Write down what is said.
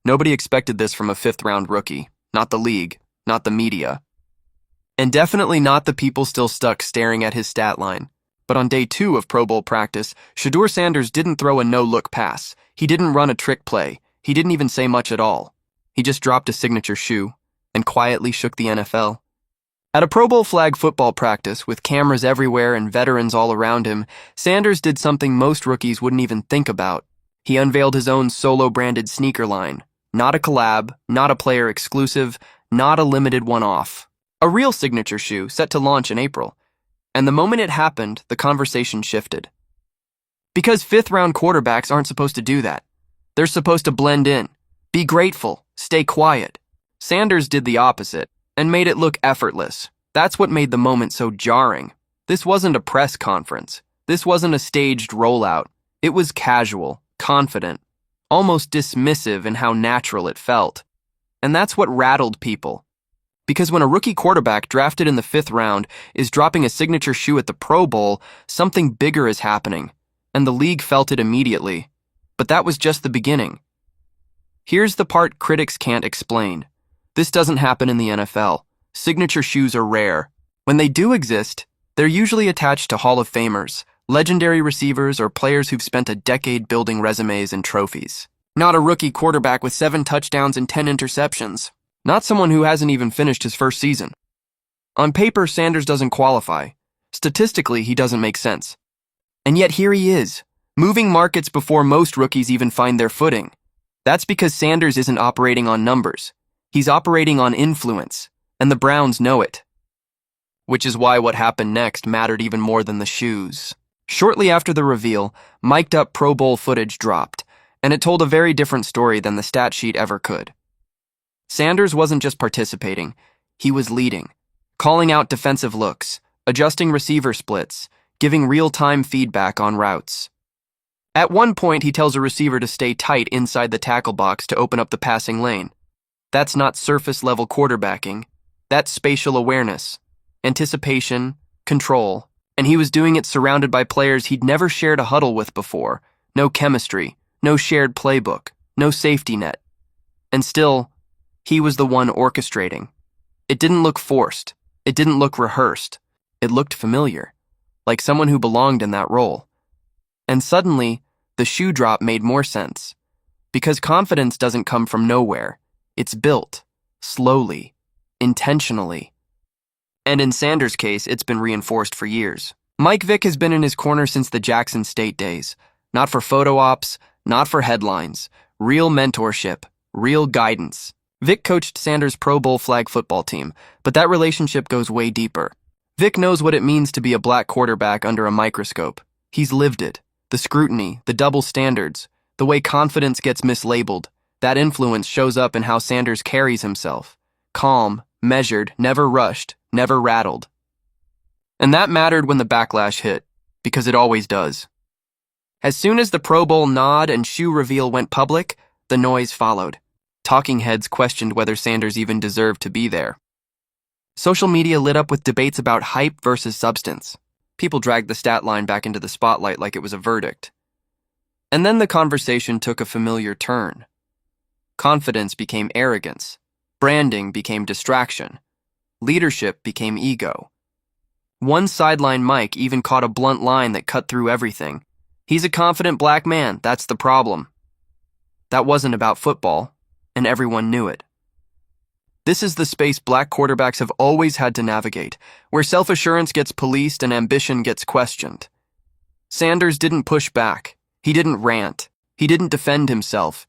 Nobody expected this from a fifth-round rookie. Not the league, not the media. And definitely not the people still stuck staring at his stat line. But on day 2 of Pro Bowl practice, Shadur Sanders didn't throw a no-look pass. He didn't run a trick play. He didn't even say much at all. He just dropped a signature shoe and quietly shook the NFL. At a Pro Bowl flag football practice with cameras everywhere and veterans all around him, Sanders did something most rookies wouldn't even think about. He unveiled his own solo-branded sneaker line. Not a collab, not a player exclusive, not a limited one-off. A real signature shoe set to launch in April. And the moment it happened, the conversation shifted. Because fifth-round quarterbacks aren't supposed to do that. They're supposed to blend in, be grateful, stay quiet. Sanders did the opposite and made it look effortless. That's what made the moment so jarring. This wasn't a press conference. This wasn't a staged rollout. It was casual, confident, almost dismissive in how natural it felt. And that's what rattled people. Because when a rookie quarterback drafted in the 5th round is dropping a signature shoe at the Pro Bowl, something bigger is happening, and the league felt it immediately. But that was just the beginning. Here's the part critics can't explain. This doesn't happen in the NFL. Signature shoes are rare. When they do exist, they're usually attached to Hall of Famers, legendary receivers, or players who've spent a decade building resumes and trophies. Not a rookie quarterback with 7 touchdowns and 10 interceptions. Not someone who hasn't even finished his first season. On paper, Sanders doesn't qualify. Statistically, he doesn't make sense. And yet here he is, moving markets before most rookies even find their footing. That's because Sanders isn't operating on numbers. He's operating on influence, and the Browns know it. Which is why what happened next mattered even more than the shoes. Shortly after the reveal, mic'd-up Pro Bowl footage dropped, and it told a very different story than the stat sheet ever could. Sanders wasn't just participating, he was leading, calling out defensive looks, adjusting receiver splits, giving real-time feedback on routes. At one point, he tells a receiver to stay tight inside the tackle box to open up the passing lane. That's not surface-level quarterbacking. That's spatial awareness, anticipation, control, and he was doing it surrounded by players he'd never shared a huddle with before. No chemistry, no shared playbook, no safety net. And still, he was the one orchestrating. It didn't look forced. It didn't look rehearsed. It looked familiar, like someone who belonged in that role. And suddenly, the shoe drop made more sense. Because confidence doesn't come from nowhere. It's built, slowly, intentionally. And in Sanders' case, it's been reinforced for years. Mike Vick has been in his corner since the Jackson State days. Not for photo ops, not for headlines. Real mentorship, real guidance. Vick coached Sanders' Pro Bowl flag football team, but that relationship goes way deeper. Vick knows what it means to be a black quarterback under a microscope. He's lived it. The scrutiny, the double standards, the way confidence gets mislabeled. That influence shows up in how Sanders carries himself. Calm, measured, never rushed, never rattled. And that mattered when the backlash hit, because it always does. As soon as the Pro Bowl nod and shoe reveal went public, the noise followed. Talking heads questioned whether Sanders even deserved to be there. Social media lit up with debates about hype versus substance. People dragged the stat line back into the spotlight like it was a verdict. And then the conversation took a familiar turn. Confidence became arrogance. Branding became distraction. Leadership became ego. One sideline mic even caught a blunt line that cut through everything. He's a confident black man, that's the problem. That wasn't about football, and everyone knew it. This is the space black quarterbacks have always had to navigate, where self-assurance gets policed and ambition gets questioned. Sanders didn't push back. He didn't rant. He didn't defend himself.